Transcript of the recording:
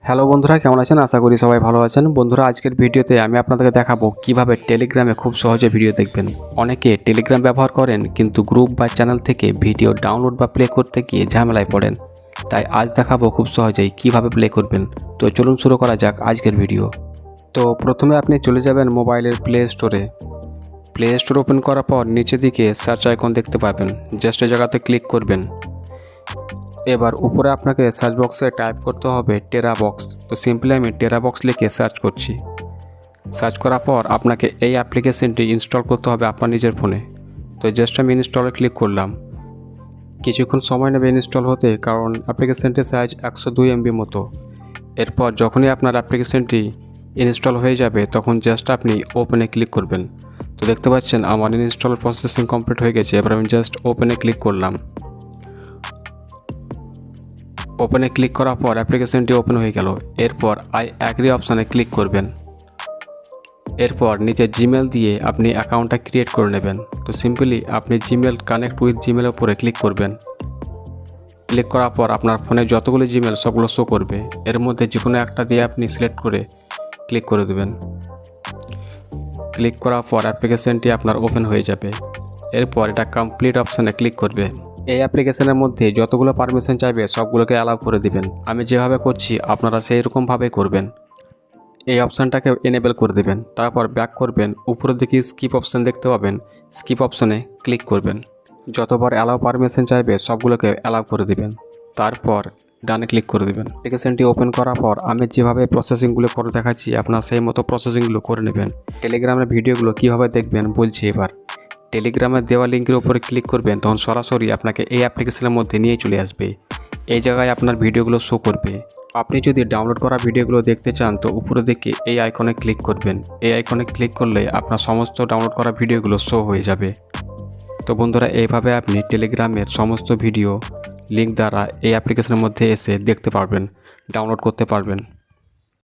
Hello বন্ধুরা, কেমন আছেন? আশা করি সবাই ভালো আছেন। বন্ধুরা, আজকের ভিডিওতে আমি আপনাদেরকে দেখাবো কিভাবে টেলিগ্রামে খুব সহজে ভিডিও দেখবেন। অনেকে টেলিগ্রাম ব্যবহার করেন কিন্তু গ্রুপ বা চ্যানেল থেকে ভিডিও ডাউনলোড বা প্লে করতে গিয়ে ঝামেলায় পড়েন। তাই আজ দেখাবো খুব সহজেই কিভাবে প্লে করবেন। তো চলুন শুরু করা যাক আজকের ভিডিও। তো প্রথমে আপনি চলে যাবেন মোবাইলের প্লে স্টোরে। প্লে স্টোর ওপেন করার পর নিচের দিকে সার্চ আইকন দেখতে পাবেন, জাস্ট এই জায়গাতে ক্লিক করবেন। এবার উপরে আপনাকে সার্চ বক্সে টাইপ করতে হবে টেরাবক্স। তো সিম্পলি আমি টেরাবক্স লিখে সার্চ করছি। সার্চ করার পর আপনাকে এই অ্যাপ্লিকেশনটি ইনস্টল করতে হবে আপনার নিজের ফোনে। তো জাস্ট আমি ইনস্টলে ক্লিক করলাম। কিছুক্ষণ সময় নেবে ইনস্টল হতে, কারণ অ্যাপ্লিকেশনটির সাইজ 102 MB মতো। এরপর যখনই আপনার অ্যাপ্লিকেশনটি ইনস্টল হয়ে যাবে তখন জাস্ট আপনি ওপেনে ক্লিক করবেন। তো দেখতে পাচ্ছেন আমার ইনস্টল প্রসেসিং কমপ্লিট হয়ে গেছে। এবার আমি জাস্ট ওপেনে ক্লিক করলাম। ওপেনে ক্লিক করার পর অ্যাপ্লিকেশনটি ওপেন হয়ে গেল। এরপর আই অ্যাগ্রি অপশানে ক্লিক করবেন। এরপর নিচে জিমেল দিয়ে আপনি অ্যাকাউন্টটা ক্রিয়েট করে নেবেন। তো সিম্পলি আপনি জিমেল কানেক্ট উইথ জিমেলের উপরে ক্লিক করবেন। ক্লিক করার পর আপনার ফোনে যতগুলো জিমেল সবগুলো শো করবে। এর মধ্যে যে কোনো একটা দিয়ে আপনি সিলেক্ট করে ক্লিক করে দেবেন। ক্লিক করার পর অ্যাপ্লিকেশনটি আপনার ওপেন হয়ে যাবে। এরপর এটা কমপ্লিট অপশানে ক্লিক করবে। এই অ্যাপ্লিকেশনের মধ্যে যতগুলো পারমিশন চাইবে সবগুলোকে অ্যালাউ করে দিবেন। আমি যেভাবে করছি আপনারা সেই রকমভাবে করবেন। এই অপশানটাকে এনেবেল করে দেবেন। তারপর ব্যাক করবেন, উপরের দিকে স্কিপ অপশান দেখতে পাবেন, স্কিপ অপশানে ক্লিক করবেন। যতবার অ্যালাউ পারমিশন চাইবে সবগুলোকে অ্যালাউ করে দিবেন। তারপর ডানে ক্লিক করে দেবেন। অ্যাপ্লিকেশনটি ওপেন করার পর আমি যেভাবে প্রসেসিংগুলো করে দেখাচ্ছি আপনার সেই মতো প্রসেসিংগুলো করে নেবেন। টেলিগ্রামের ভিডিওগুলো কীভাবে দেখবেন বলছি এবার। টেলিগ্রামের দেওয়া লিঙ্কের উপরে ক্লিক করবেন, তখন সরাসরি আপনাকে এই অ্যাপ্লিকেশনের মধ্যে নিয়ে চলে আসবে। এই জায়গায় আপনার ভিডিওগুলো শো করবে। আপনি যদি ডাউনলোড করা ভিডিওগুলো দেখতে চান তো উপরে দিকে এই আইকনে ক্লিক করবেন। এই আইকনে ক্লিক করলে আপনার সমস্ত ডাউনলোড করা ভিডিওগুলো শো হয়ে যাবে। তো বন্ধুরা, এইভাবে আপনি টেলিগ্রামের সমস্ত ভিডিও লিঙ্ক দ্বারা এই অ্যাপ্লিকেশনের মধ্যে এসে দেখতে পারবেন, ডাউনলোড করতে পারবেন।